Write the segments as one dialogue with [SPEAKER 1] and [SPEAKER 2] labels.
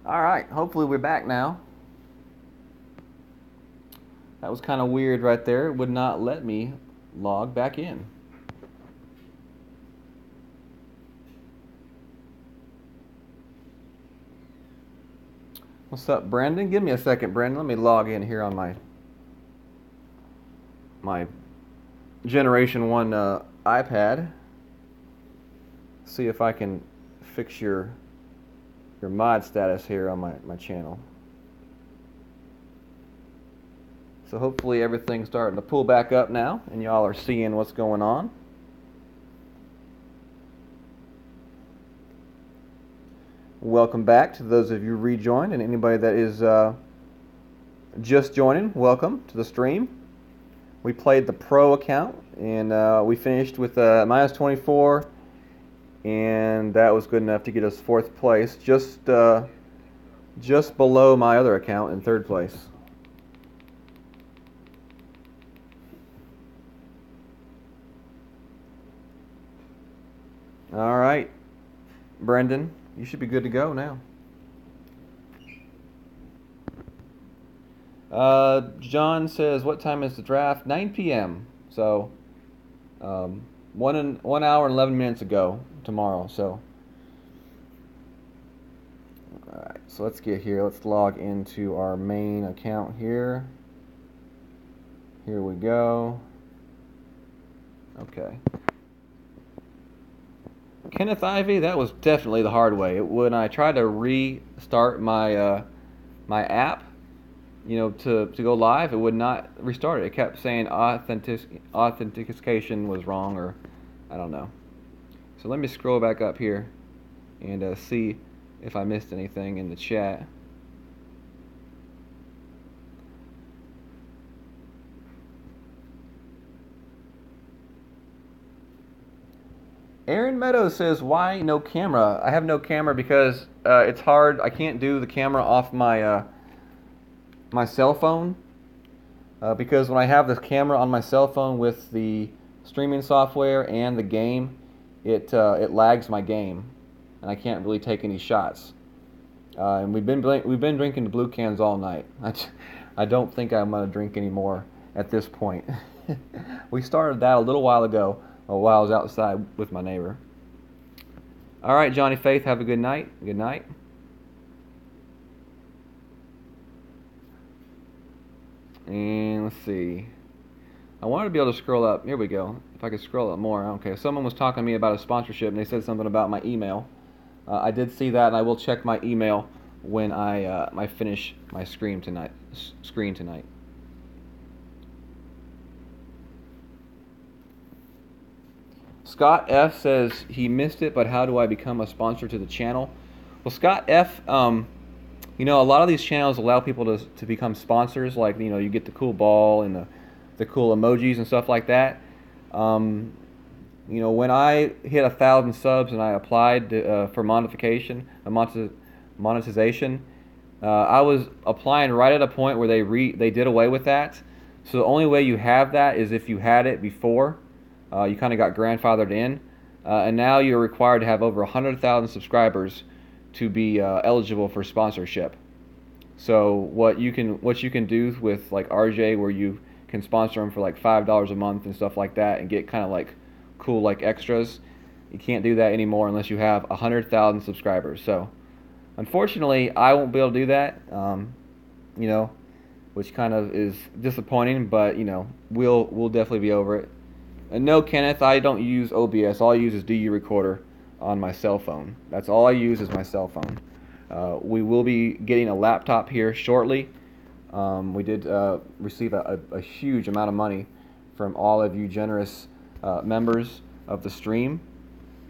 [SPEAKER 1] All right, hopefully we're back now. That was kind of weird right there. It would not let me log back in. What's up, Brandon? Give me a second, Brandon. Let me log in here on my Generation 1 iPad. See if I can fix your mod status here on my channel. So hopefully everything's starting to pull back up now and y'all are seeing what's going on. Welcome back to those of you rejoined, and anybody that is just joining, welcome to the stream. We played the Pro account, and we finished with minus 24, and that was good enough to get us 4th place, just below my other account in 3rd place. All right, Brendan, you should be good to go now. John says, what time is the draft? 9 p.m. So, 1 hour and 11 minutes ago tomorrow. So, all right. So let's get here. Let's log into our main account here. Here we go. Okay. Kenneth Ivey, that was definitely the hard way. When I tried to restart my my app, to go live, it would not restart it. It kept saying authentication was wrong, or I don't know. So let me scroll back up here and see if I missed anything in the chat. Aaron Meadows says, why no camera? I have no camera because it's hard. I can't do the camera off my my cell phone because when I have the camera on my cell phone with the streaming software and the game, it lags my game, and I can't really take any shots. And we've been drinking the blue cans all night. I don't think I'm gonna drink anymore at this point. We started that a little while ago, while I was outside with my neighbor. All right, Johnny Faith, have a good night. Good night. And let's see. I wanted to be able to scroll up. Here we go. If I could scroll up more. Okay, someone was talking to me about a sponsorship, and they said something about my email. I did see that, and I will check my email when I finish my screen tonight. Scott F says he missed it, but how do I become a sponsor to the channel? Well, Scott F, a lot of these channels allow people to become sponsors. Like, you get the cool ball and the cool emojis and stuff like that. When I hit 1,000 subs and I applied for monetization, I was applying right at a point where they did away with that. So the only way you have that is if you had it before. You kind of got grandfathered in, and now you're required to have over 100,000 subscribers to be eligible for sponsorship. So what you can do with like RJ, where you can sponsor them for like $5 a month and stuff like that, and get kind of like cool like extras. You can't do that anymore unless you have 100,000 subscribers. So unfortunately, I won't be able to do that. Which kind of is disappointing, but we'll definitely be over it. And no, Kenneth, I don't use OBS. All I use is DU Recorder on my cell phone. That's all I use is my cell phone. We will be getting a laptop here shortly. We did receive a huge amount of money from all of you generous members of the stream,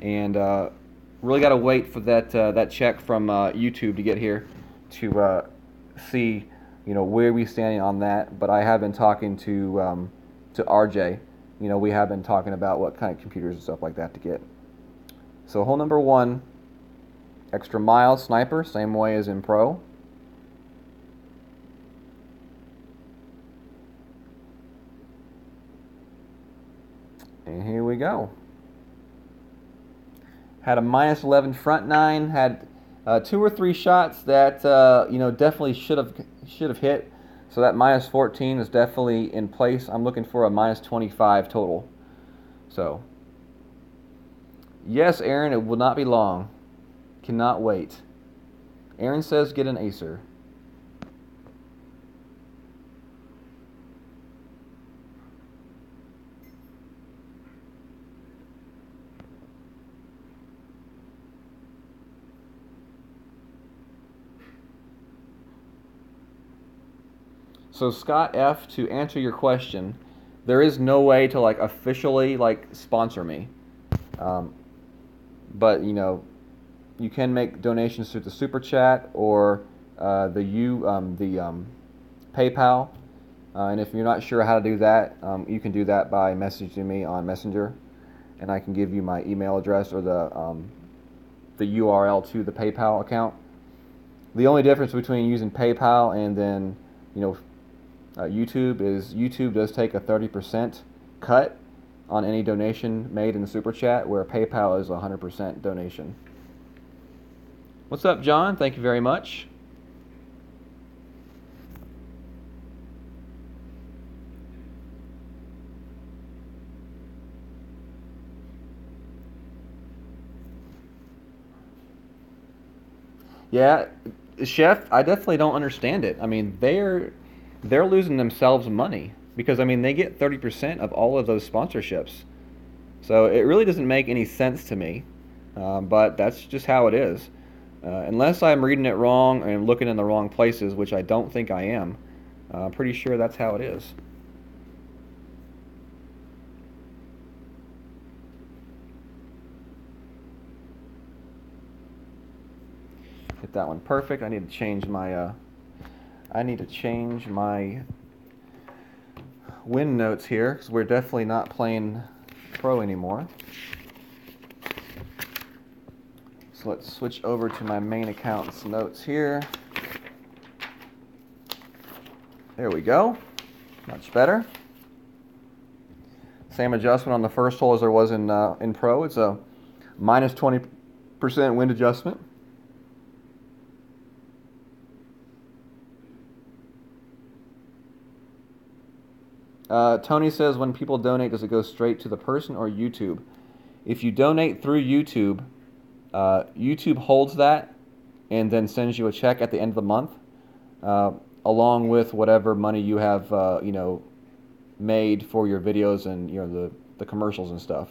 [SPEAKER 1] and really got to wait for that check from YouTube to get here to see where we standing on that. But I have been talking to RJ. We have been talking about what kind of computers and stuff like that to get. So hole number 1, extra mile sniper, same way as in Pro. And here we go. Had a minus 11 front 9, had Two or three shots that definitely should have hit. So that minus 14 is definitely in place. I'm looking for a minus 25 total. So yes, Aaron, it will not be long. Cannot wait. Aaron says get an Acer. So Scott F, to answer your question, there is no way to like officially like sponsor me, um, but you can make donations through the super chat or the PayPal, and if you're not sure how to do that, you can do that by messaging me on Messenger, and I can give you my email address or the URL to the PayPal account. The only difference between using PayPal and then YouTube is YouTube does take a 30% cut on any donation made in the super chat, where PayPal is a 100% donation. What's up, John? Thank you very much. Yeah, Chef, I definitely don't understand it. I mean, they're losing themselves money because I mean they get 30% of all of those sponsorships. So it really doesn't make any sense to me, but that's just how it is. Unless I'm reading it wrong and looking in the wrong places, which I don't think I am, I'm pretty sure that's how it is. Hit that one perfect. I need to change my win notes here because we're definitely not playing pro anymore. So let's switch over to my main account's notes here. There we go. Much better. Same adjustment on the first hole as there was in pro. It's a minus 20% wind adjustment. Tony says, when people donate, does it go straight to the person or YouTube? If you donate through YouTube, YouTube holds that and then sends you a check at the end of the month, along with whatever money you have, made for your videos and the commercials and stuff.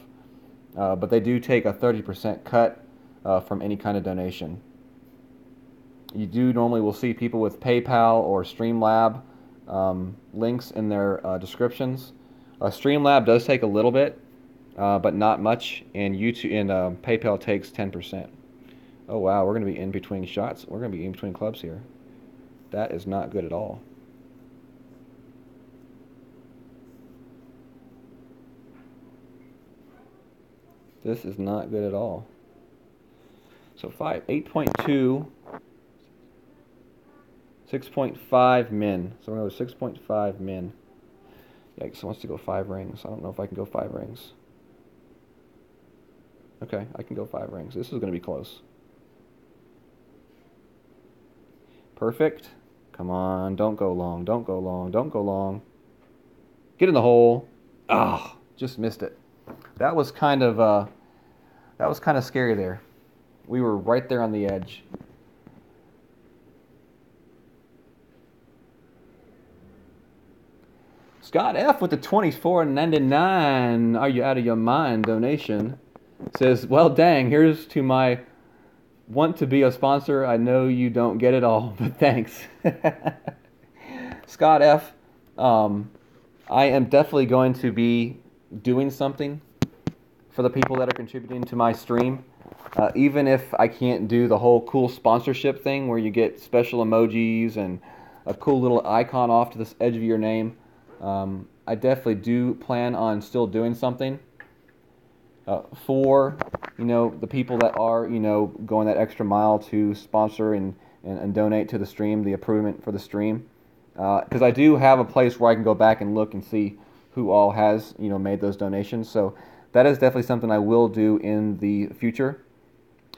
[SPEAKER 1] But they do take a 30% cut from any kind of donation. You do normally will see people with PayPal or Streamlab links in their descriptions. Streamlab does take a little bit, but not much, and YouTube and PayPal takes 10%. Oh wow, we're going to be in between shots. We're going to be in between clubs here. That is not good at all. This is not good at all. So 8.2, 6.5 min. So we're going to go 6.5 min. Yikes, wants to go 5 rings. I don't know if I can go 5 rings. Okay, I can go 5 rings. This is going to be close. Perfect. Come on, don't go long, don't go long, don't go long. Get in the hole. Ah, just missed it. That was kind of scary there. We were right there on the edge. Scott F with the $24.99. Are you out of your mind donation? Says, well, dang, here's to my want to be a sponsor. I know you don't get it all, but thanks. Scott F, I am definitely going to be doing something for the people that are contributing to my stream. Even if I can't do the whole cool sponsorship thing where you get special emojis and a cool little icon off to the edge of your name, I definitely do plan on still doing something for the people that are going that extra mile to sponsor and donate to the stream, the improvement for the stream, because I do have a place where I can go back and look and see who all has made those donations. So that is definitely something I will do in the future.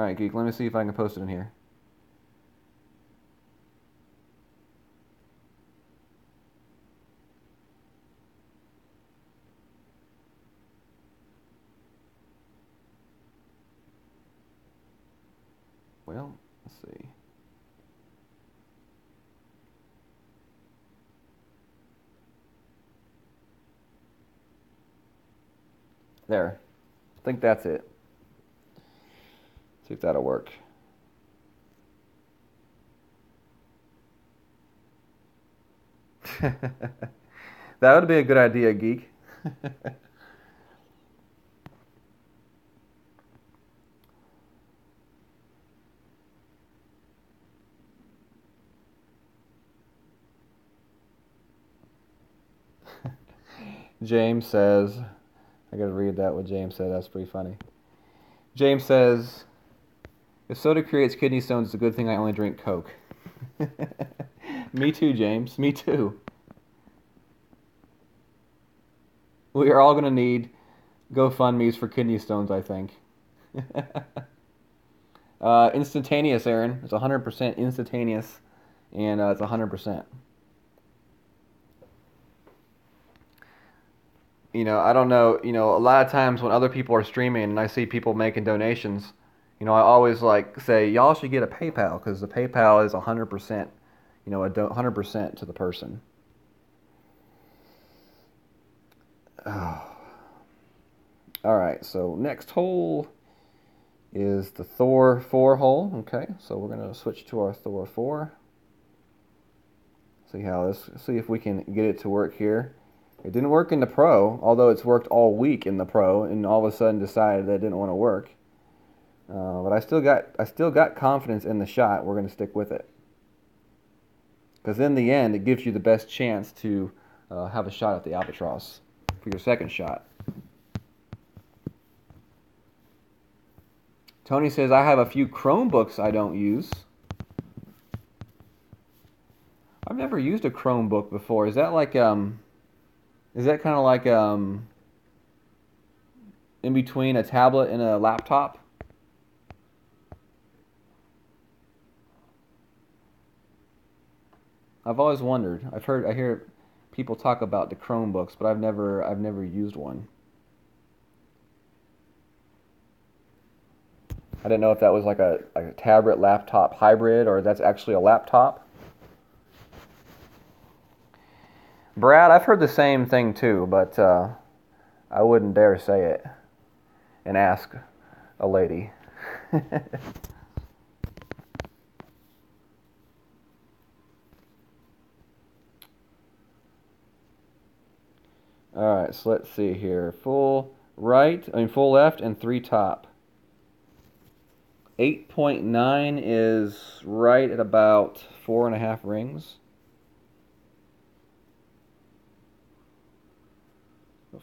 [SPEAKER 1] All right, Geek. Let me see if I can post it in here. Well, let's see. There. I think that's it. See if that'll work. That would be a good idea, Geek. James says, I gotta read that what James said. That's pretty funny. James says, if soda creates kidney stones, it's a good thing I only drink Coke. Me too, James. Me too. We are all gonna need GoFundMe's for kidney stones, I think. Instantaneous, Aaron. It's 100% instantaneous, and it's 100%. I don't know, a lot of times when other people are streaming and I see people making donations, I always like say, y'all should get a PayPal because the PayPal is 100%, 100% to the person. Oh. All right, so next hole is the Thor 4 hole. Okay, so we're going to switch to our Thor 4. See if we can get it to work here. It didn't work in the Pro, although it's worked all week in the Pro, and all of a sudden decided that it didn't want to work. But I still got confidence in the shot. We're going to stick with it. Because in the end, it gives you the best chance to have a shot at the Albatross for your second shot. Tony says, I have a few Chromebooks I don't use. I've never used a Chromebook before. Is that like, is that kind of like in between a tablet and a laptop? I've always wondered. I hear people talk about the Chromebooks, but I've never used one. I didn't know if that was like a tablet laptop hybrid or that's actually a laptop. Brad, I've heard the same thing too, but I wouldn't dare say it and ask a lady. All right, so let's see here. Full left and 3 top. 8.9 is right at about 4.5 rings.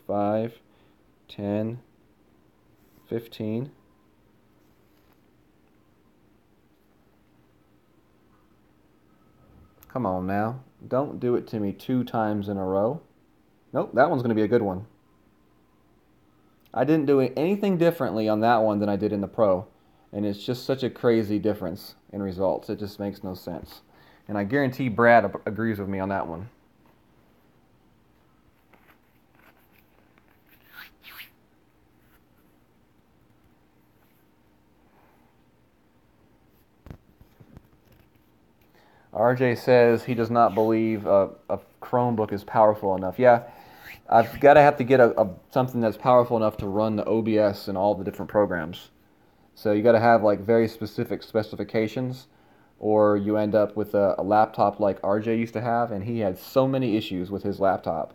[SPEAKER 1] 5, 10, 15. Come on now. Don't do it to me 2 times in a row. Nope, that one's going to be a good one. I didn't do anything differently on that one than I did in the Pro. And it's just such a crazy difference in results. It just makes no sense. And I guarantee Brad agrees with me on that one. RJ says he does not believe a Chromebook is powerful enough. Yeah, I've got to have to get something that's powerful enough to run the OBS and all the different programs. So you got to have like very specific specifications, or you end up with a laptop like RJ used to have, and he had so many issues with his laptop.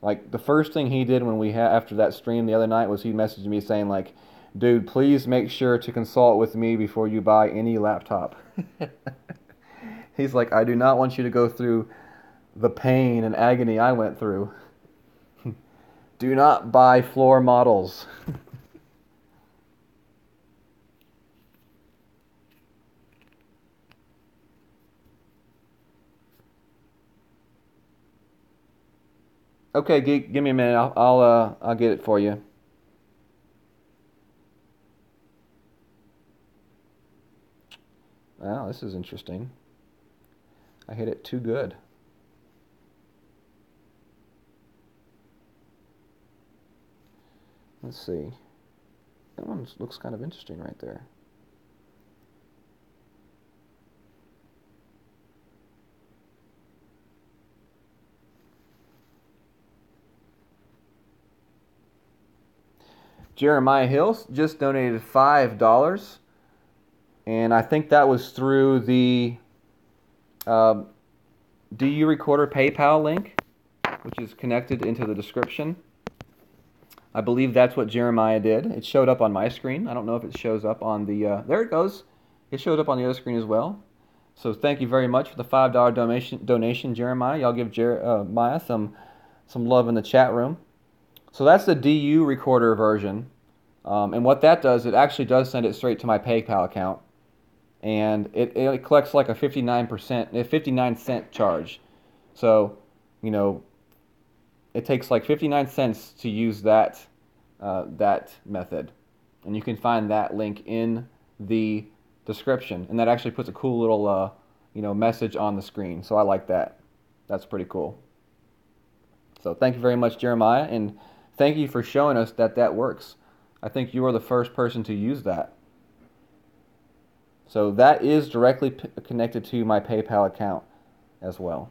[SPEAKER 1] Like the first thing he did when after that stream the other night was he messaged me saying like, dude, please make sure to consult with me before you buy any laptop. He's like, I do not want you to go through the pain and agony I went through. Do not buy floor models. Okay, Geek, give me a minute. I'll get it for you. Wow, this is interesting. I hit it too good. Let's see. That one looks kind of interesting right there. Jeremiah Hills just donated $5, and I think that was through the DU Recorder PayPal link, which is connected into the description. I believe that's what Jeremiah did. It showed up on my screen. I don't know if it shows up on the... there it goes. It showed up on the other screen as well. So thank you very much for the $5 donation, Jeremiah. Y'all give Jeremiah some love in the chat room. So that's the DU Recorder version. And what that does, it actually does send it straight to my PayPal account. And it collects like a 59 cent charge. So, you know, it takes like 59 cents to use that method. And you can find that link in the description. And that actually puts a cool little message on the screen. So I like that. That's pretty cool. So thank you very much, Jeremiah, and thank you for showing us that that works. I think you are the first person to use that. So that is directly connected to my PayPal account as well.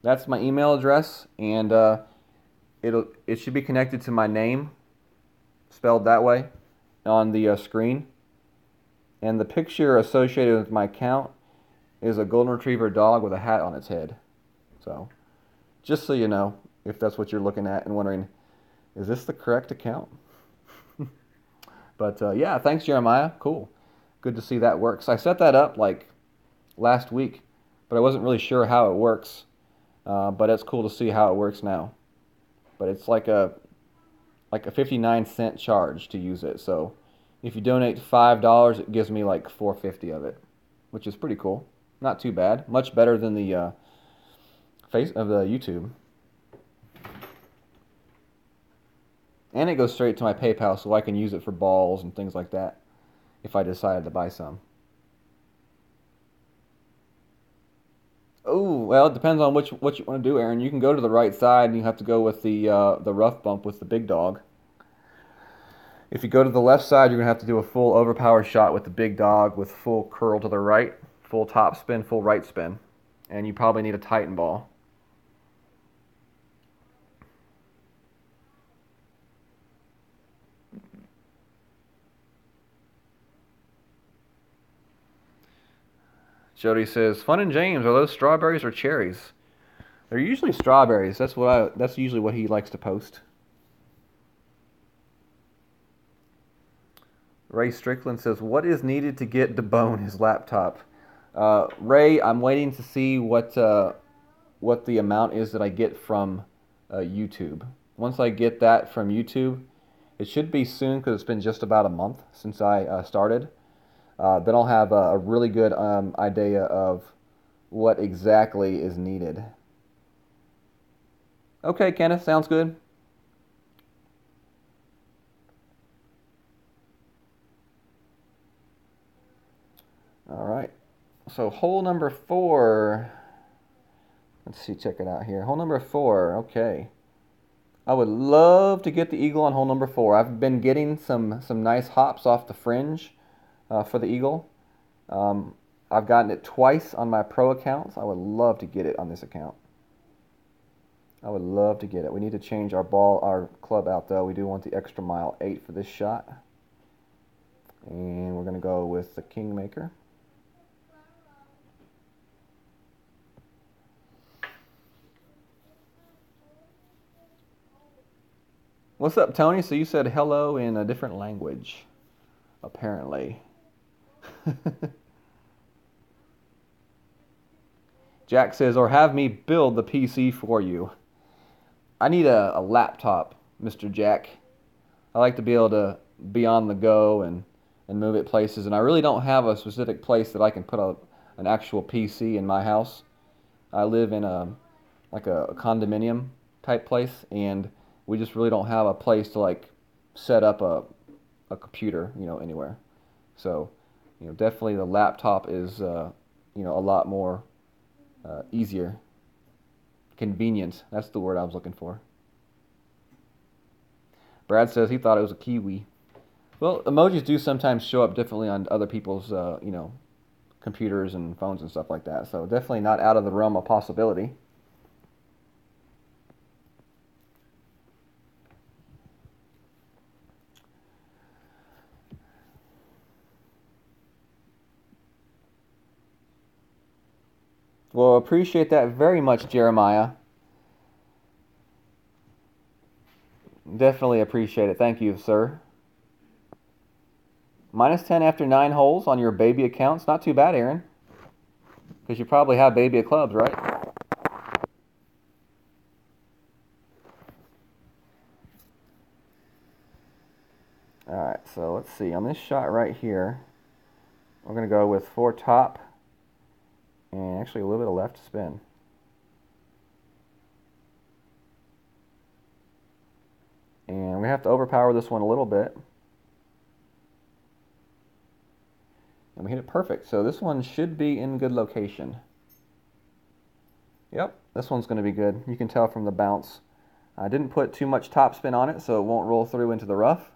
[SPEAKER 1] That's my email address, and it should be connected to my name, spelled that way, on the screen. And the picture associated with my account is a golden retriever dog with a hat on its head. So, just so you know, if that's what you're looking at and wondering, is this the correct account? But yeah, thanks, Jeremiah. Cool. Good to see that works. I set that up like last week, but I wasn't really sure how it works. But it's cool to see how it works now. But it's like a 59 cent charge to use it. So if you donate $5, it gives me like $4.50 of it, which is pretty cool. Not too bad. Much better than the YouTube. And it goes straight to my PayPal, so I can use it for balls and things like that if I decided to buy some. Oh, well, it depends on what you want to do, Aaron. You can go to the right side, and you have to go with the rough bump with the big dog. If you go to the left side, you're going to have to do a full overpower shot with the big dog with full curl to the right, full top spin, full right spin. And you probably need a Titan ball. Jody says, "Fun and James, are those strawberries or cherries?" They're usually strawberries. That's usually what he likes to post. Ray Strickland says, "What is needed to get debone his laptop?" Ray, I'm waiting to see what the amount is that I get from YouTube. Once I get that from YouTube, it should be soon because it's been just about a month since I started. Then I'll have a really good idea of what exactly is needed. Okay, Kenneth, sounds good. All right. So hole number 4. Let's see, check it out here. Hole number 4. Okay. I would love to get the eagle on hole number 4. I've been getting some nice hops off the fringe for the eagle. I've gotten it twice on my pro accounts. I would love to get it on this account. I would love to get it. We need to change our club out though. We do want the extra mile 8 for this shot. And we're going to go with the Kingmaker. What's up, Tony? So you said hello in a different language, apparently. Jack says, or have me build the PC for you. I need a laptop, Mr. Jack. I like to be able to be on the go and move it places, and I really don't have a specific place that I can put an actual PC in my house. I live in like a condominium type place, and we just really don't have a place to like set up a computer, anywhere. So, definitely the laptop is, a lot more easier, convenient. That's the word I was looking for. Brad says he thought it was a kiwi. Well, emojis do sometimes show up differently on other people's, computers and phones and stuff like that. So definitely not out of the realm of possibility. Well, appreciate that very much, Jeremiah. Definitely appreciate it. Thank you, sir. -10 after 9 holes on your baby accounts. Not too bad, Aaron. Because you probably have baby at clubs, right? Alright, so let's see. On this shot right here, we're going to go with 4 top and actually a little bit of left spin. And we have to overpower this one a little bit. And we hit it perfect. So this one should be in good location. Yep, this one's going to be good. You can tell from the bounce. I didn't put too much topspin on it, so it won't roll through into the rough.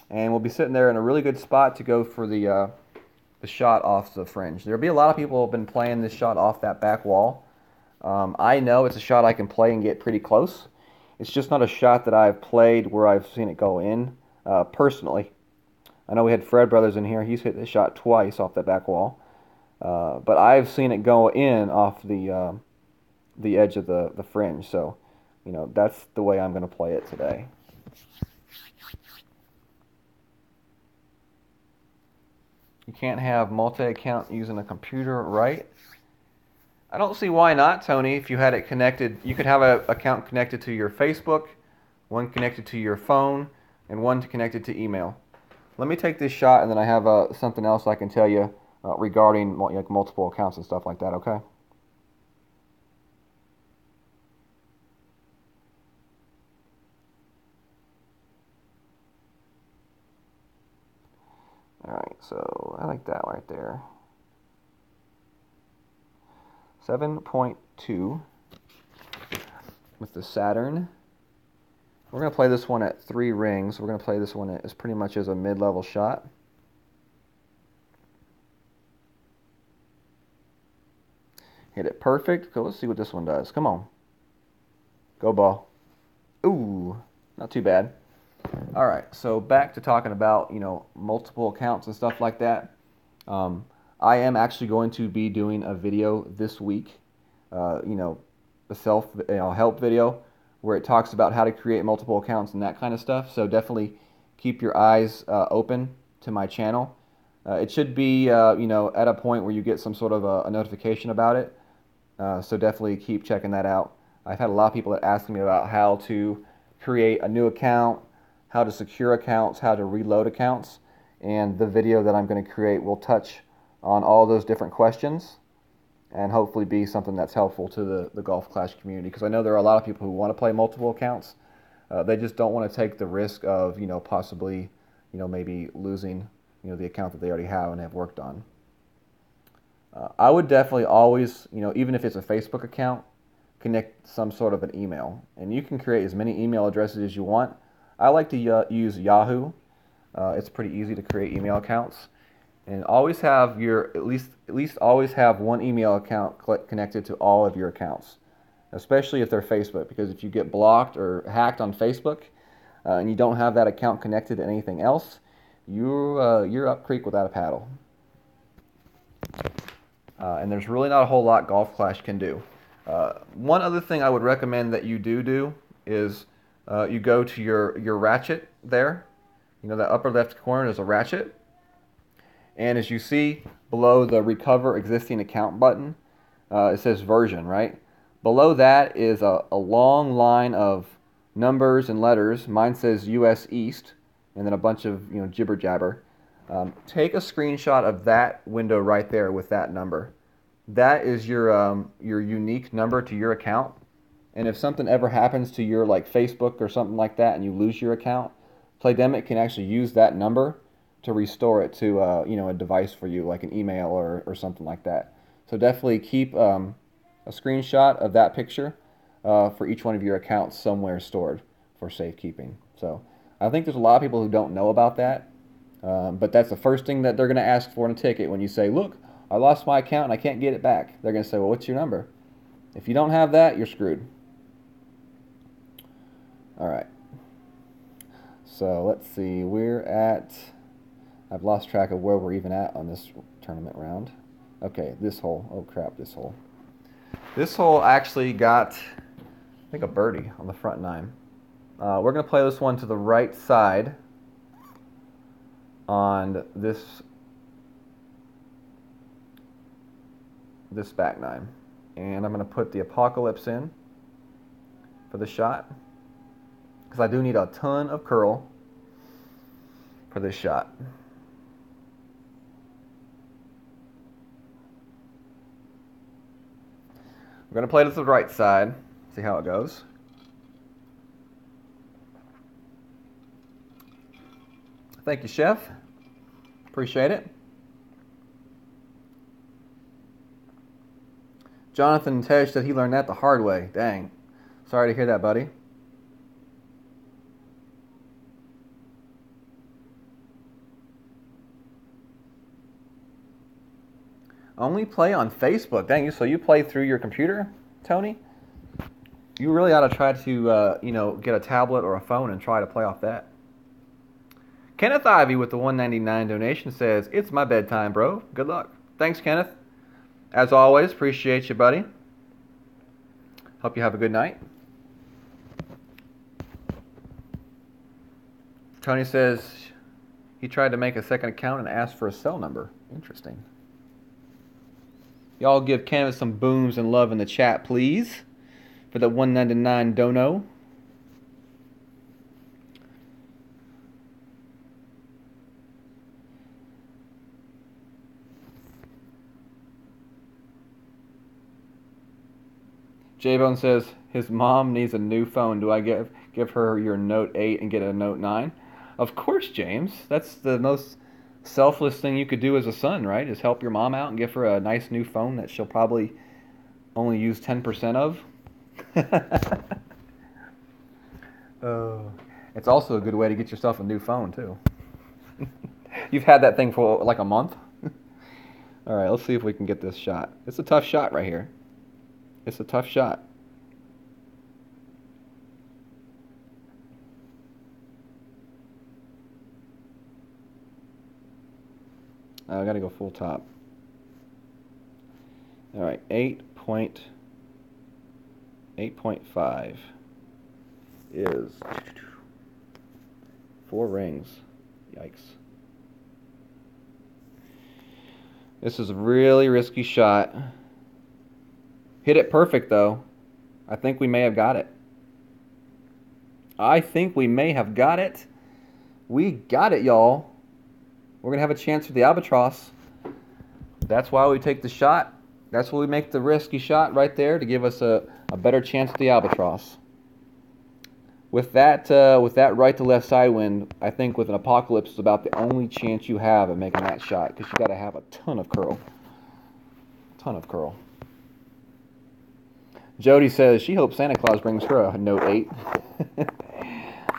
[SPEAKER 1] And we'll be sitting there in a really good spot to go for the shot off the fringe. There'll be a lot of people who have been playing this shot off that back wall. I know it's a shot I can play and get pretty close. It's just not a shot that I've played where I've seen it go in personally. I know we had Fred Brothers in here. He's hit the shot twice off that back wall. But I've seen it go in off the edge of the fringe. So, that's the way I'm going to play it today. You can't have multi-account using a computer, right? I don't see why not, Tony. If you had it connected, you could have an account connected to your Facebook, one connected to your phone, and one connected to email. Let me take this shot, and then I have something else I can tell you regarding like multiple accounts and stuff like that, okay? Alright, so I like that right there. 7.2 with the Saturn. We're going to play this one at 3 rings. We're going to play this one as pretty much as a mid-level shot. Hit it perfect. So let's see what this one does. Come on. Go ball. Ooh, not too bad. All right, so back to talking about, multiple accounts and stuff like that. I am actually going to be doing a video this week, a self-help video where it talks about how to create multiple accounts and that kind of stuff. So definitely keep your eyes open to my channel. It should be, at a point where you get some sort of a notification about it. So definitely keep checking that out. I've had a lot of people that ask me about how to create a new account, how to secure accounts, how to reload accounts, and the video that I'm going to create will touch on all those different questions and hopefully be something that's helpful to the Golf Clash community, because I know there are a lot of people who want to play multiple accounts. They just don't want to take the risk of, possibly, maybe losing, the account that they already have and have worked on. I would definitely always, even if it's a Facebook account, connect some sort of an email. And you can create as many email addresses as you want. I like to use Yahoo. It's pretty easy to create email accounts. And always have at least always have one email account connected to all of your accounts, especially if they're Facebook, because if you get blocked or hacked on Facebook and you don't have that account connected to anything else, you're up creek without a paddle. And there's really not a whole lot Golf Clash can do. One other thing I would recommend that you do is you go to your ratchet there. That upper left corner is a ratchet. And as you see below the recover existing account button, it says version, right? Below that is a long line of numbers and letters. Mine says US East, and then a bunch of jibber jabber. Take a screenshot of that window right there with that number. that is your unique number to your account. And if something ever happens to your like Facebook or something like that, and you lose your account, Playdemic can actually use that number to restore it to a device for you, like an email or something like that. So definitely keep a screenshot of that picture for each one of your accounts somewhere stored for safekeeping. So I think there's a lot of people who don't know about that, but that's the first thing that they're going to ask for in a ticket when you say, look, I lost my account and I can't get it back. They're going to say, well, what's your number? If you don't have that, you're screwed. All right. So let's see. I've lost track of where we're even at on this tournament round. Okay, this hole. Oh crap, this hole. This hole actually got, I think, a birdie on the front nine. We're going to play this one to the right side on this back nine. And I'm going to put the Apocalypse in for the shot, because I do need a ton of curl for this shot. We're going to play to the right side, see how it goes. Thank you, Chef. Appreciate it. Jonathan Tej said he learned that the hard way. Dang. Sorry to hear that, buddy. Only play on Facebook. Dang, so you play through your computer, Tony? You really ought to try to, get a tablet or a phone and try to play off that. Kenneth Ivey with the $1.99 donation says, it's my bedtime, bro. Good luck. Thanks, Kenneth. As always, appreciate you, buddy. Hope you have a good night. Tony says he tried to make a second account and asked for a cell number. Interesting. Y'all give Kenneth some booms and love in the chat, please, for the $1.99 dono. J-Bone says his mom needs a new phone. Do I give her your Note 8 and get a Note 9? Of course, James. That's the most selfless thing you could do as a son, right? Is help your mom out and give her a nice new phone that she'll probably only use 10% of. It's also a good way to get yourself a new phone, too. You've had that thing for like a month? All right, let's see if we can get this shot. It's a tough shot right here. It's a tough shot. I got to go full top. All right, 8.5 is 4 rings. Yikes. This is a really risky shot. Hit it perfect, though. I think we may have got it. I think we may have got it. We got it, y'all. We're going to have a chance for the albatross. That's why we take the shot. That's why we make the risky shot right there, to give us a better chance at the albatross. With that right to left side wind, I think with an Apocalypse is about the only chance you have of making that shot, because you got to have a ton of curl. Ton of curl. Jody says she hopes Santa Claus brings her a Note 8.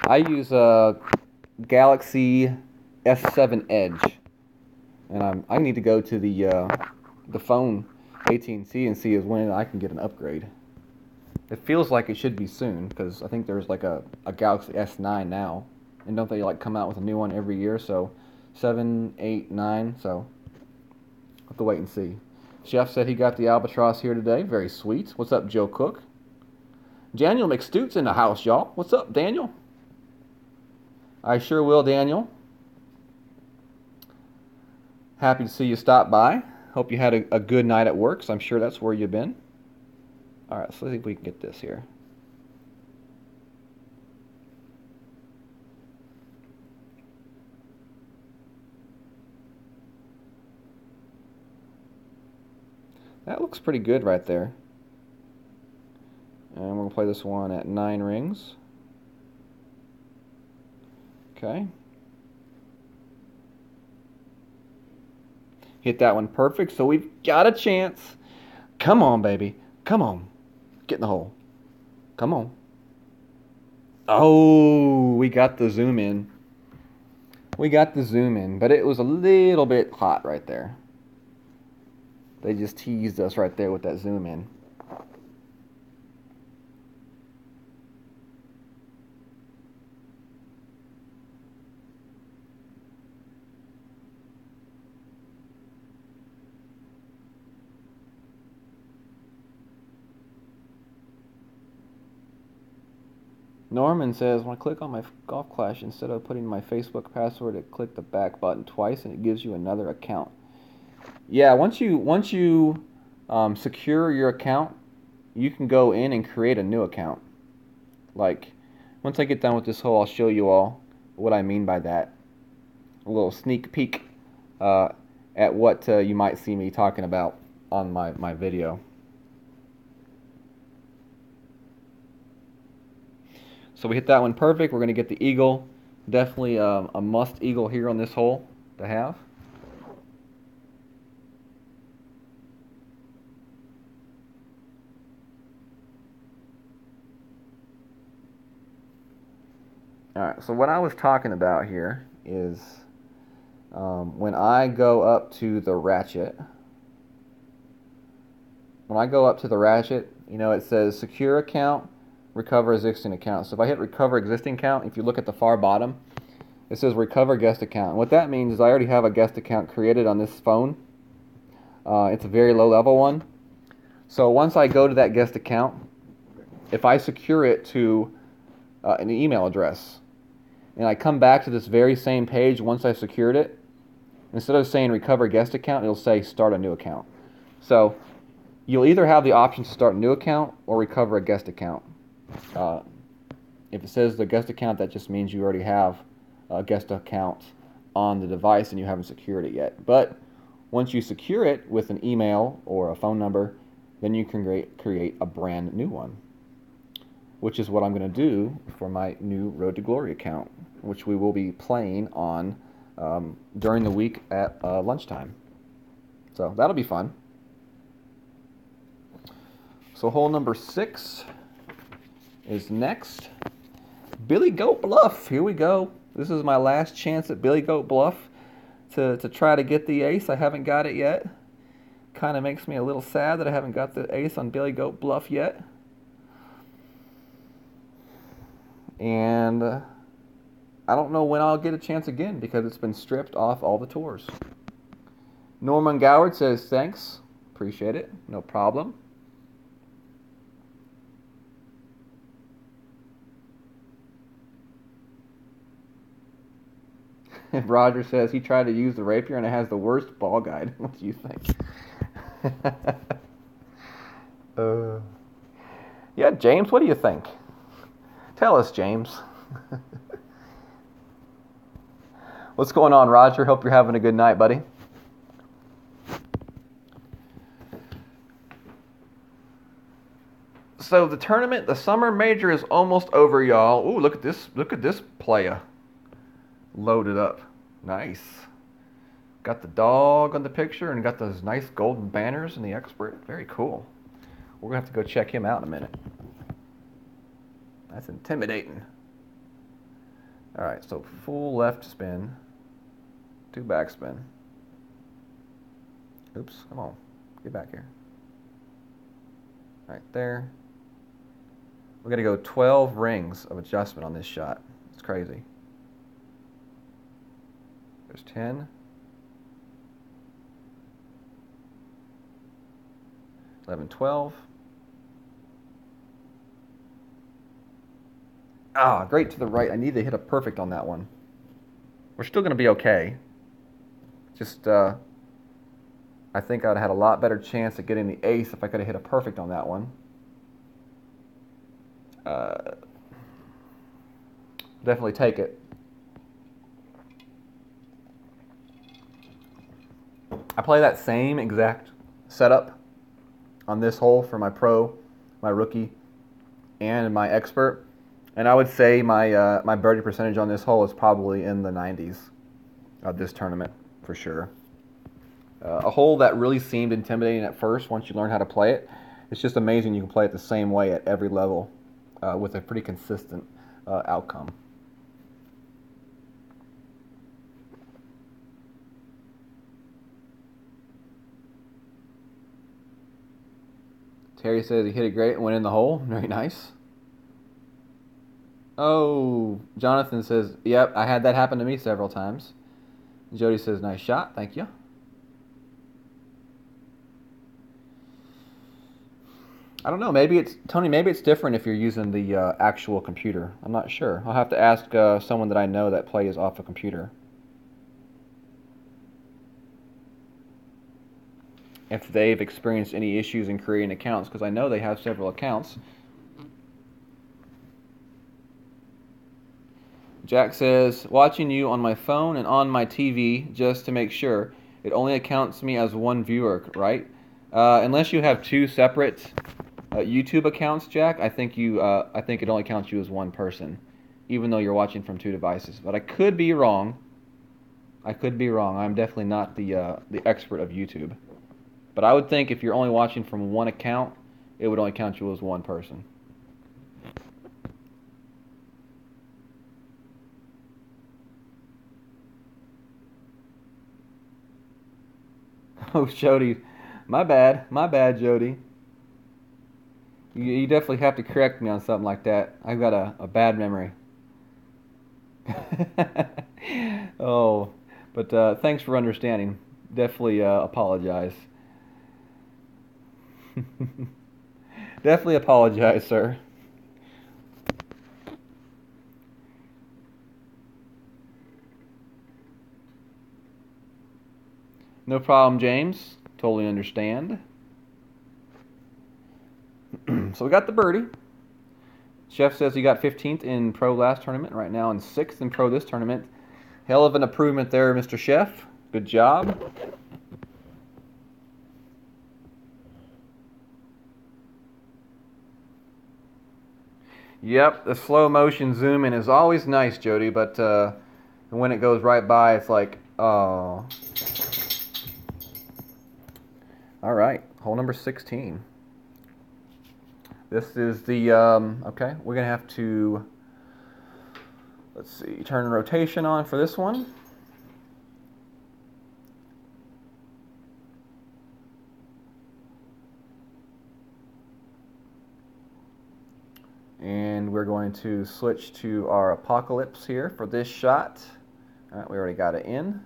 [SPEAKER 1] I use a Galaxy S7 Edge, and I need to go to the phone AT&T and see when I can get an upgrade. It feels like it should be soon, because I think there's like a Galaxy S9 now, and don't they like come out with a new one every year? So 7, 8, 9. So I'll have to wait and see. Chef said he got the albatross here today. Very sweet. What's up, Joe Cook? Daniel McStoot's in the house, y'all. What's up, Daniel? I sure will, Daniel. Happy to see you stop by. Hope you had a good night at work, so I'm sure that's where you've been. All right, so let's see if we can get this here. That looks pretty good right there. And we're going to play this one at 9 rings. Okay. Hit that one perfect, so we've got a chance. Come on, baby. Come on. Get in the hole. Come on. Oh, we got the zoom in. We got the zoom in, but it was a little bit hot right there. They just teased us right there with that zoom in. Norman says, when I click on my Golf Clash, instead of putting my Facebook password, I click the back button twice and it gives you another account. Yeah, once you secure your account, you can go in and create a new account. Like, once I get done with this hole, I'll show you all what I mean by that. A little sneak peek at what you might see me talking about on my video. So we hit that one perfect. We're going to get the eagle. Definitely a must eagle here on this hole to have. Alright, so what I was talking about here is when I go up to the ratchet, you know, it says secure account, recover existing account. So if I hit recover existing account, if you look at the far bottom, it says recover guest account. And what that means is I already have a guest account created on this phone. It's a very low level one. So once I go to that guest account, if I secure it to an email address, and I come back to this very same page once I've secured it, instead of saying recover guest account, it'll say start a new account. So you'll either have the option to start a new account or recover a guest account. If it says the guest account, that just means you already have a guest account on the device and you haven't secured it yet. But once you secure it with an email or a phone number, then you can create a brand new one, which is what I'm going to do for my new Road to Glory account, which we will be playing on during the week at lunchtime. So that'll be fun. So hole number 6 is next. Billy Goat Bluff. Here we go. This is my last chance at Billy Goat Bluff to try to get the ace. I haven't got it yet. Kind of makes me a little sad that I haven't got the ace on Billy Goat Bluff yet. And I don't know when I'll get a chance again because it's been stripped off all the tours. Norman Goward says, thanks. Appreciate it. No problem. Roger says he tried to use the rapier and it has the worst ball guide. What do you think? Yeah, James, what do you think? Tell us, James. What's going on, Roger? Hope you're having a good night, buddy. So the tournament, the summer major is almost over, y'all. Ooh, look at this. Look at this playa. Loaded up. Nice. Got the dog on the picture and got those nice golden banners in the expert. Very cool. We're going to have to go check him out in a minute. That's intimidating. All right, so full left spin. 2 backspin. Oops, come on. Get back here. Right there. We're going to go 12 rings of adjustment on this shot. It's crazy. There's 10. 11, 12. Ah, great to the right. I need to hit a perfect on that one. We're still going to be okay. Just, I think I'd had a lot better chance at getting the ace if I could have hit a perfect on that one. Definitely take it. I play that same exact setup on this hole for my pro, my rookie, and my expert. And I would say my birdie percentage on this hole is probably in the 90s of this tournament for sure. A hole that really seemed intimidating at first once you learn how to play it. It's just amazing you can play it the same way at every level with a pretty consistent outcome. Terry says he hit it great and went in the hole. Very nice. Oh, Jonathan says, yep, I had that happen to me several times. Jody says, nice shot. Thank you. I don't know. Maybe it's, Tony, maybe it's different if you're using the actual computer. I'm not sure. I'll have to ask someone that I know that plays off a computer if they've experienced any issues in creating accounts, because I know they have several accounts. Jack says, watching you on my phone and on my TV just to make sure. It only accounts me as one viewer, right? Unless you have two separate YouTube accounts, Jack, I think it only counts you as one person, even though you're watching from two devices. But I could be wrong. I'm definitely not the expert of YouTube. But I would think if you're only watching from one account, it would only count you as one person. Oh, Jody. My bad, Jody. You definitely have to correct me on something like that. I've got a bad memory. Oh, but thanks for understanding. Definitely apologize. Definitely apologize, sir. No problem, James. Totally understand. So we got the birdie. Chef says he got 15th in pro last tournament, right now in 6th in pro this tournament. Hell of an improvement there, Mr. Chef. Good job. Yep, the slow motion zoom in is always nice, Jody, but when it goes right by, it's like, oh. All right, hole number 16. This is the, okay, we're going to have to, let's see, turn rotation on for this one. And we're going to switch to our Apocalypse here for this shot. All right, we already got it in.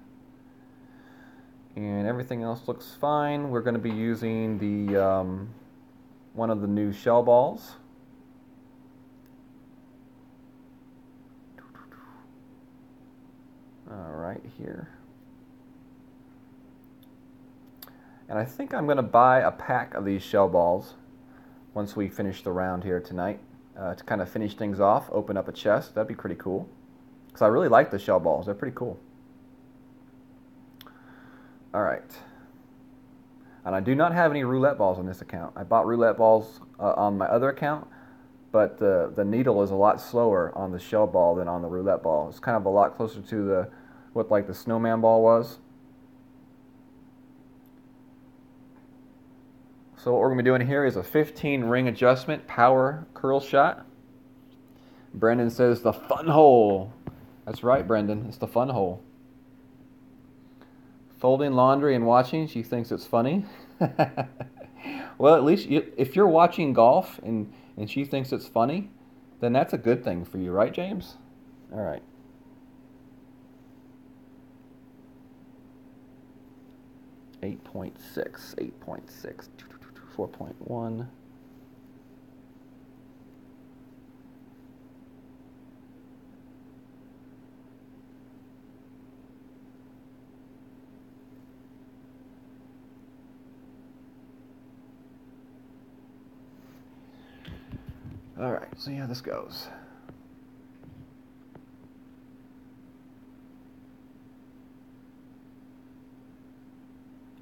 [SPEAKER 1] And everything else looks fine. We're going to be using the one of the new shell balls. All right, here. And I think I'm going to buy a pack of these shell balls once we finish the round here tonight to kind of finish things off, open up a chest. That'd be pretty cool. Because I really like the shell balls. They're pretty cool. All right. And I do not have any roulette balls on this account. I bought roulette balls on my other account, but the needle is a lot slower on the shell ball than on the roulette ball. It's kind of a lot closer to what like the snowman ball was. So what we're going to be doing here is a 15 ring adjustment power curl shot. Brendan says the fun hole. That's right, Brendan. It's the fun hole. Folding laundry and watching, she thinks it's funny. Well, at least if you're watching golf and she thinks it's funny, then that's a good thing for you, right, James? All right. Eight 8.6, 4.1. All right, so yeah, this goes.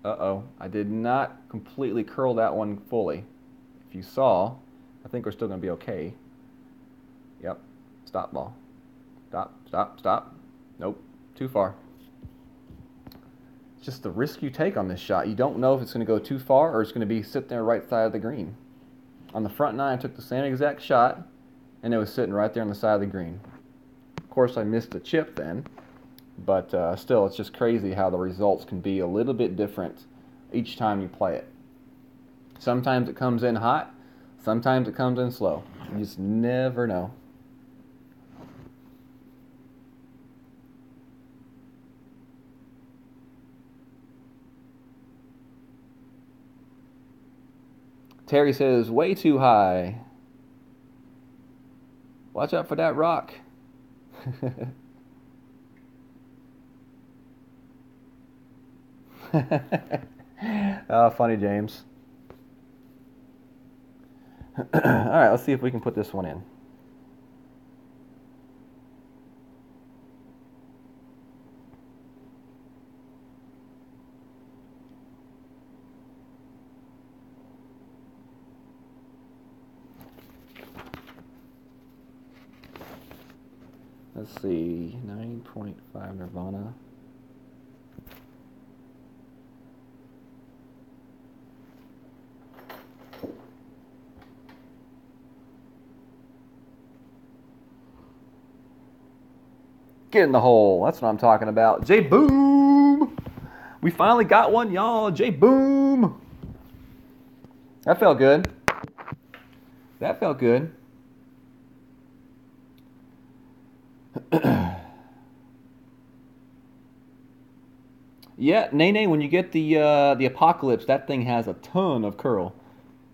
[SPEAKER 1] Uh-oh. I did not completely curl that one fully. If you saw, I think we're still going to be okay. Yep. Stop ball. Stop, stop, stop. Nope. Too far. It's just the risk you take on this shot. You don't know if it's going to go too far or it's going to be sitting there right side of the green. On the front nine, I took the same exact shot, and it was sitting right there on the side of the green. Of course, I missed a chip then, but still, it's just crazy how the results can be a little bit different each time you play it. Sometimes it comes in hot, sometimes it comes in slow. You just never know. Terry says, way too high. Watch out for that rock. Oh, funny, James. All right, let's see if we can put this one in. Let's see, 9.5 Nirvana. Get in the hole. That's what I'm talking about. J-Boom! We finally got one, y'all. J-Boom! That felt good. That felt good. Yeah, Nene, when you get the Apocalypse, that thing has a ton of curl.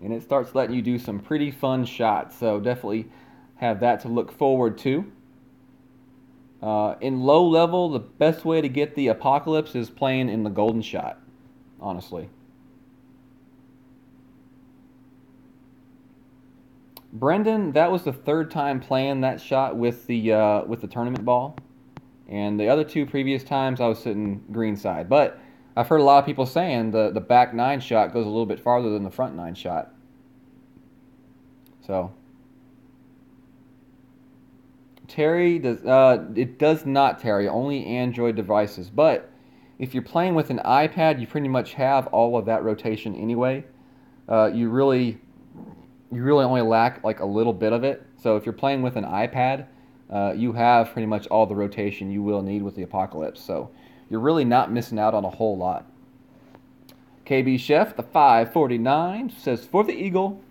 [SPEAKER 1] And it starts letting you do some pretty fun shots. So definitely have that to look forward to. In low level, the best way to get the Apocalypse is playing in the Golden Shot, honestly. Brendan, that was the third time playing that shot with the tournament ball. And the other two previous times I was sitting green side. But I've heard a lot of people saying the back nine shot goes a little bit farther than the front nine shot. So Terry does it does not, Terry, only Android devices. But if you're playing with an iPad, you pretty much have all of that rotation anyway. You really only lack like a little bit of it. So if you're playing with an iPad, you have pretty much all the rotation you will need with the Apocalypse. So you're really not missing out on a whole lot. KB Chef, the 549, says, for the Eagle.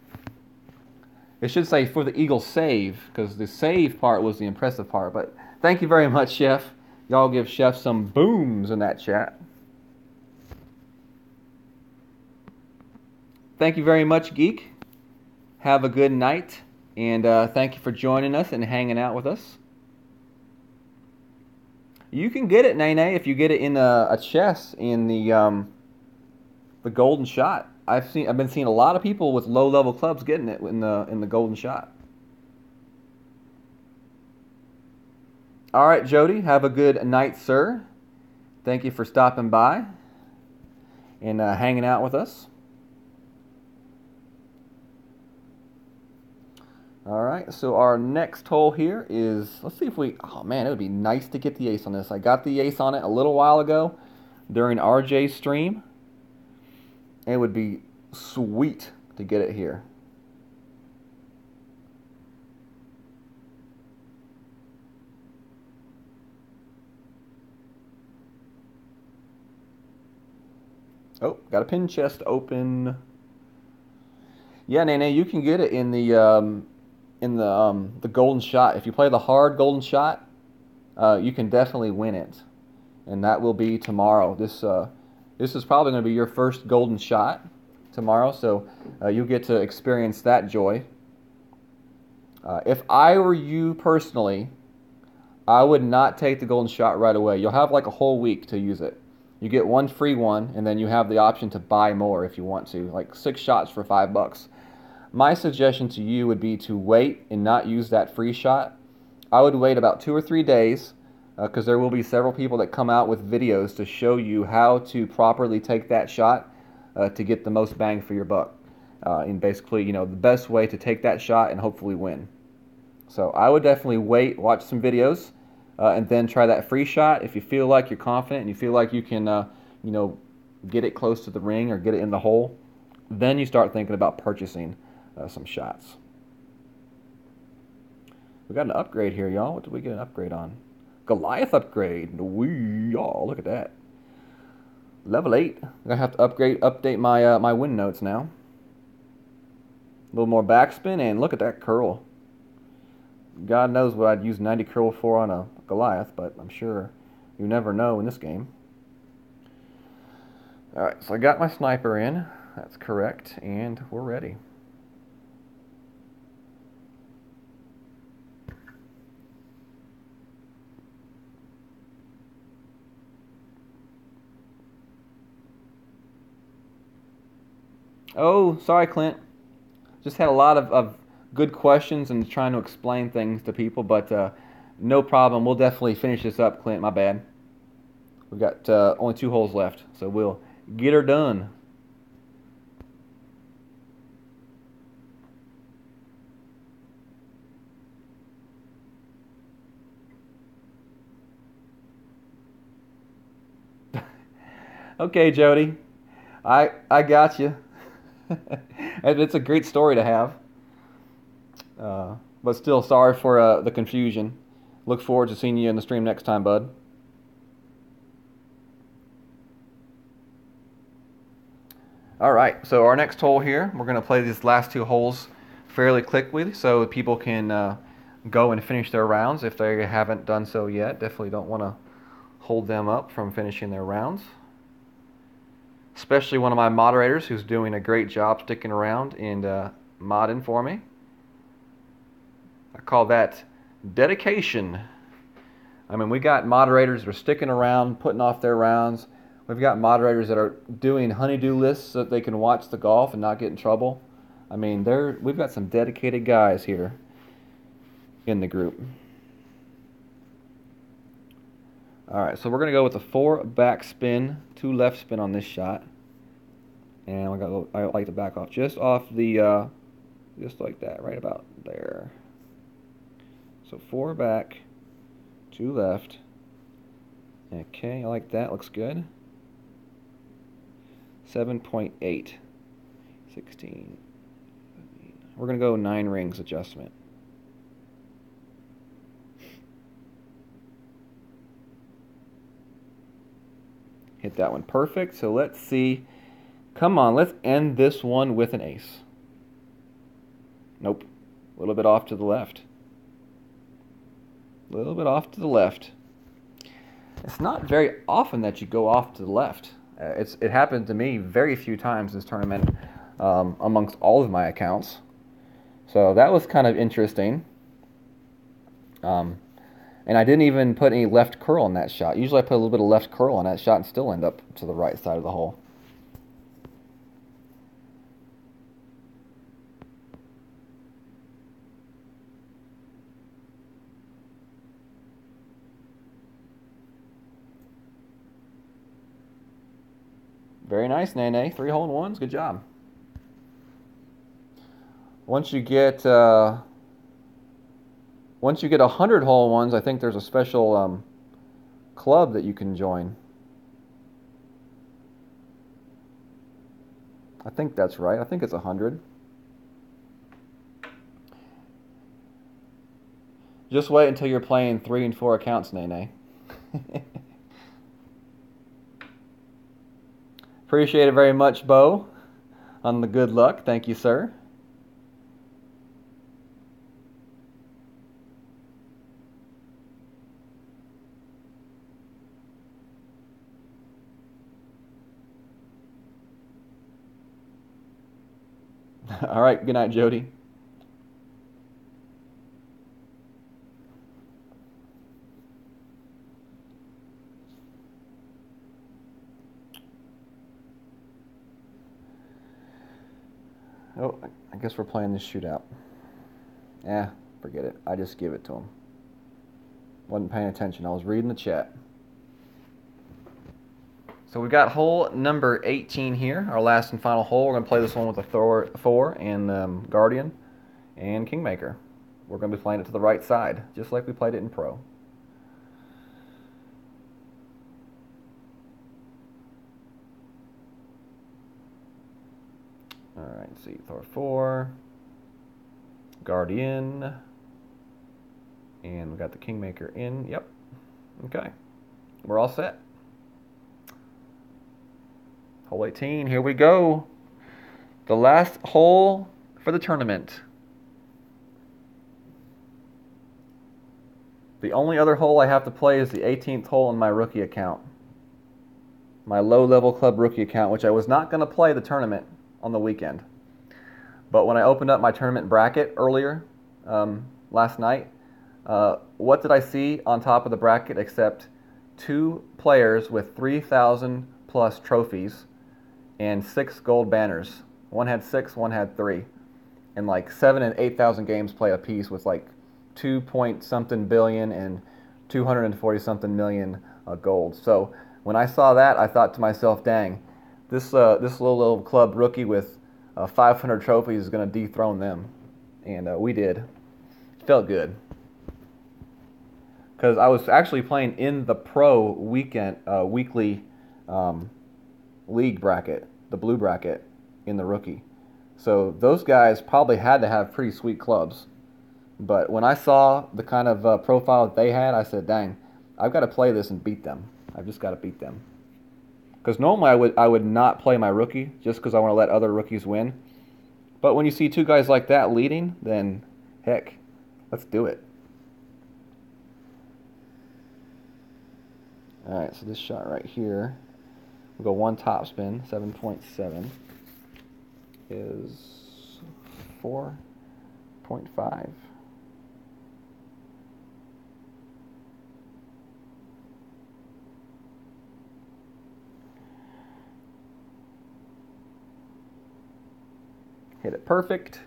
[SPEAKER 1] It should say for the Eagle save, because the save part was the impressive part. But thank you very much, Chef. Y'all give Chef some booms in that chat. Thank you very much, Geek. Have a good night. And thank you for joining us and hanging out with us. You can get it, Nene, if you get it in a chest in the Golden Shot. I've been seeing a lot of people with low-level clubs getting it in the Golden Shot. All right, Jody, have a good night, sir. Thank you for stopping by and hanging out with us. All right, so our next hole here is, let's see if we, oh man, it would be nice to get the ace on this. I got the ace on it a little while ago during RJ's stream. It would be sweet to get it here. Oh, got a pin chest open. Yeah, Nene, you can get it in the Golden Shot. If you play the hard Golden Shot, you can definitely win it, and that will be tomorrow. This is probably going to be your first Golden Shot tomorrow, so you'll get to experience that joy. If I were you personally, I would not take the Golden Shot right away. You'll have like a whole week to use it. You get one free one, and then you have the option to buy more if you want to, like 6 shots for $5. My suggestion to you would be to wait and not use that free shot. I would wait about 2 or 3 days, because there will be several people that come out with videos to show you how to properly take that shot to get the most bang for your buck. And basically, you know, the best way to take that shot and hopefully win. So I would definitely wait, watch some videos, and then try that free shot. If you feel like you're confident and you feel like you can, you know, get it close to the ring or get it in the hole, then you start thinking about purchasing some shots. We got an upgrade here, y'all. What did we get an upgrade on? Goliath upgrade. Y'all, look at that. Level 8. I'm gonna have to update my my win notes now. A little more backspin, and look at that curl. God knows what I'd use 90 curl for on a Goliath, but I'm sure you never know in this game. Alright, so I got my sniper in. That's correct, and we're ready. Oh, sorry, Clint. Just had a lot of good questions and trying to explain things to people, but no problem. We'll definitely finish this up, Clint. My bad. We've got only 2 holes left, so we'll get her done. Okay, Jody. I got you. It's a great story to have. But still, sorry for the confusion. Look forward to seeing you in the stream next time, bud. Alright, so our next hole here, we're going to play these last 2 holes fairly quickly so people can go and finish their rounds if they haven't done so yet. Definitely don't want to hold them up from finishing their rounds. Especially one of my moderators who's doing a great job sticking around and modding for me. I call that dedication. I mean, we got moderators that are sticking around, putting off their rounds. We've got moderators that are doing honey-do lists so that they can watch the golf and not get in trouble. I mean, we've got some dedicated guys here in the group. All right, so we're going to go with a 4 back spin, 2 left spin on this shot. And I like to back off just off the, just like that, right about there. So 4 back, 2 left. Okay, I like that, looks good. 7.8, 16. We're going to go 9 rings adjustment. Hit that one perfect. So let's see. Come on, let's end this one with an ace. Nope. A little bit off to the left. A little bit off to the left. It's not very often that you go off to the left. It happened to me very few times this tournament amongst all of my accounts. So that was kind of interesting. And I didn't even put any left curl on that shot. Usually I put a little bit of left curl on that shot and still end up to the right side of the hole. Very nice, Nene. 3 hole in ones. Good job. Once you get 100 hole in ones, I think there's a special club that you can join. I think that's right. I think it's 100. Just wait until you're playing 3 and 4 accounts, Nene. Appreciate it very much, Bo, on the good luck. Thank you, sir. All right, good night, Jody. Oh, I guess we're playing this shootout. Forget it. I just give it to him. Wasn't paying attention. I was reading the chat. So we've got hole number 18 here, our last and final hole. We're going to play this one with a Thor and Guardian and Kingmaker. We're going to be playing it to the right side, just like we played it in Pro. Alright, see, Thor 4, Guardian, and we got the Kingmaker in. Yep. Okay. We're all set. Hole 18, here we go. The last hole for the tournament. The only other hole I have to play is the 18th hole in my rookie account. My low-level club rookie account, which I was not going to play the tournament on the weekend. But when I opened up my tournament bracket earlier, last night, what did I see on top of the bracket except 2 players with 3,000 plus trophies and 6 gold banners. One had 6, one had 3. And like 7,000 and 8,000 games played apiece with like 2-point-something billion and 240-something million gold. So when I saw that, I thought to myself, dang, this little club rookie with 500 trophies is going to dethrone them. And we did. Felt good. Because I was actually playing in the Pro weekly league bracket, the blue bracket, in the rookie. So those guys probably had to have pretty sweet clubs. But when I saw the kind of profile that they had, I said, dang, I've got to play this and beat them. I've just got to beat them. Because normally I would not play my rookie just because I want to let other rookies win. But when you see 2 guys like that leading, then heck, let's do it. Alright, so this shot right here, we'll go 1 topspin, 7.7 is 4.5. Hit it perfect.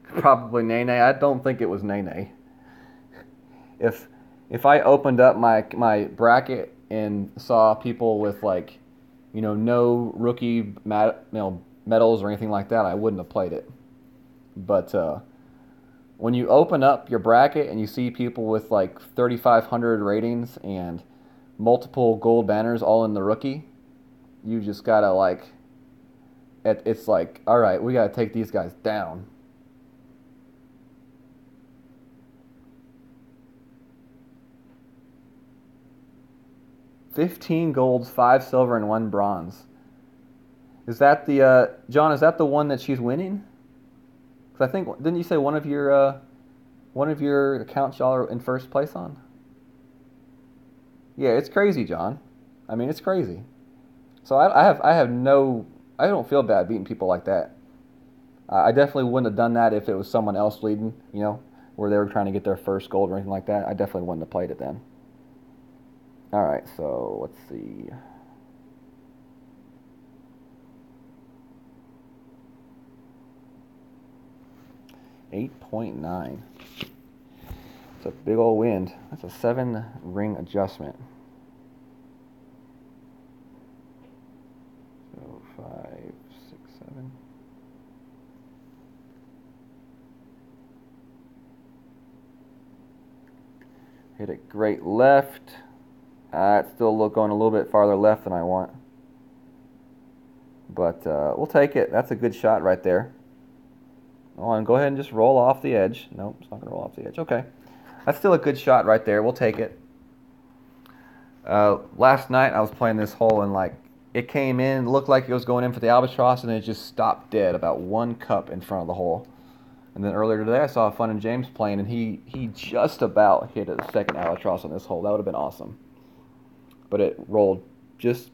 [SPEAKER 1] Probably Nene. I don't think it was Nene. If I opened up my bracket and saw people with like, no rookie medals or anything like that, I wouldn't have played it. But when you open up your bracket and you see people with like 3,500 ratings and multiple gold banners all in the rookie, you just gotta like, it's like, all right, we gotta take these guys down. $15 golds, 5 silver, and 1 bronze. Is that the John? Is that the one that she's winning? Because I think, didn't you say one of your accounts y'all are in first place on? Yeah, it's crazy, John. I mean, it's crazy. So I don't feel bad beating people like that. I definitely wouldn't have done that if it was someone else leading, where they were trying to get their first gold or anything like that. I definitely wouldn't have played it then. All right, so let's see. $8.9. It's a big old wind. That's a 7-ring adjustment. So 5, 6, 7. Hit it great left. It's still going a little bit farther left than I want. But we'll take it. That's a good shot right there. Oh, and go ahead and just roll off the edge. Nope, it's not going to roll off the edge. Okay. That's still a good shot right there. We'll take it. Last night I was playing this hole and like it came in, looked like it was going in for the albatross, and then it just stopped dead about 1 cup in front of the hole. And then earlier today I saw Fun and James playing, and he just about hit a 2nd albatross on this hole. That would have been awesome. But it rolled just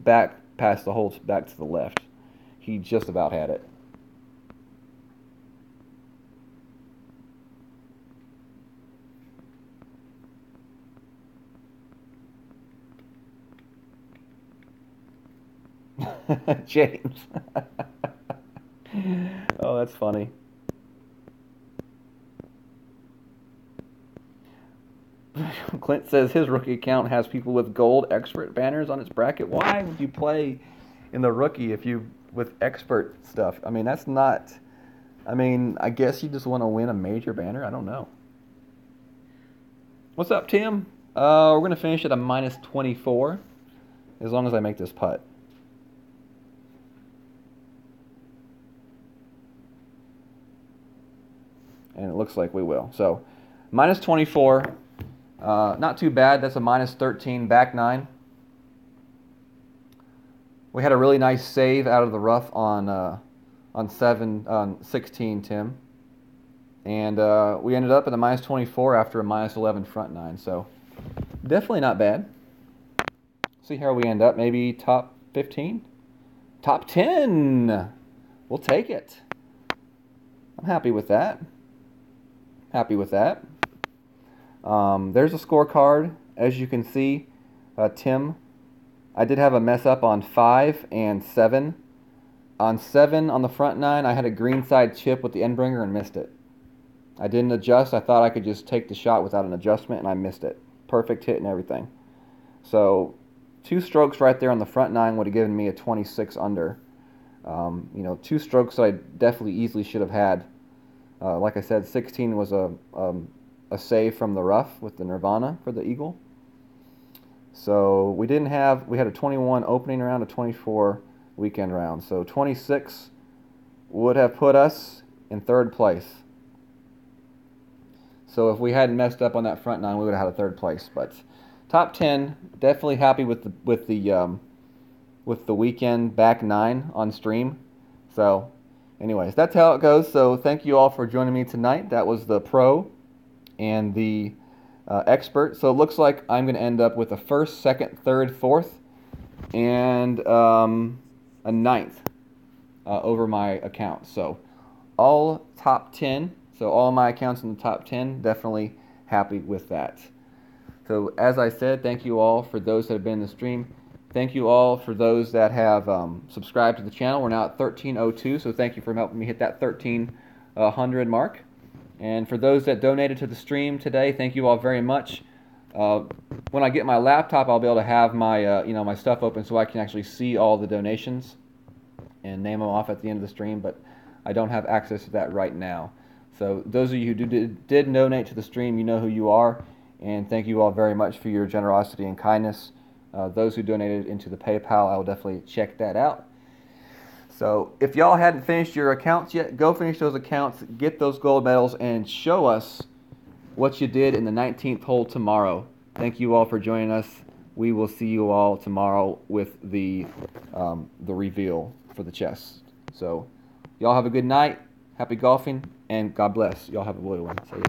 [SPEAKER 1] back past the hole, back to the left. He just about had it. James. Oh, that's funny. Clint says his rookie account has people with gold expert banners on its bracket. Why would you play in the rookie if you with expert stuff? I mean, that's not. I mean, I guess you just want to win a major banner. I don't know. What's up, Tim? We're gonna finish at a minus 24, as long as I make this putt. And it looks like we will. So, minus 24. Not too bad. That's a minus 13 back nine. We had a really nice save out of the rough on 16, Tim. And we ended up at a minus 24 after a minus 11 front nine. So, definitely not bad. See how we end up. Maybe top 15? Top 10! We'll take it. I'm happy with that. Happy with that. There's a scorecard. As you can see, Tim, I did have a mess up on 5 and 7. On 7 on the front nine, I had a greenside chip with the end bringer and missed it. I didn't adjust. I thought I could just take the shot without an adjustment, and I missed it. Perfect hit and everything. So 2 strokes right there on the front nine would have given me a 26 under. 2 strokes that I definitely easily should have had. Like I said, 16 was a save from the rough with the Nirvana for the eagle. So we had a 21 opening round, a 24 weekend round. So 26 would have put us in 3rd place. So if we hadn't messed up on that front nine, we would have had a 3rd place. But top 10, definitely happy with the weekend back 9 on stream. So anyways, that's how it goes. So thank you all for joining me tonight. That was the pro and the expert. So it looks like I'm going to end up with a 1st, 2nd, 3rd, 4th, and a 9th over my account. So all top 10. So all my accounts in the top 10. Definitely happy with that. So as I said, thank you all for those that have been in the stream. Thank you all for those that have subscribed to the channel. We're now at 1302, so thank you for helping me hit that 1300 mark. And for those that donated to the stream today, thank you all very much. When I get my laptop, I'll be able to have my my stuff open so I can actually see all the donations and name them off at the end of the stream, but I don't have access to that right now. So those of you who did donate to the stream, you know who you are, and thank you all very much for your generosity and kindness. Those who donated into the PayPal, I will definitely check that out. So if y'all hadn't finished your accounts yet, go finish those accounts, get those gold medals, and show us what you did in the 19th hole tomorrow. Thank you all for joining us. We will see you all tomorrow with the reveal for the chest. So y'all have a good night. Happy golfing, and God bless. Y'all have a good one. See ya.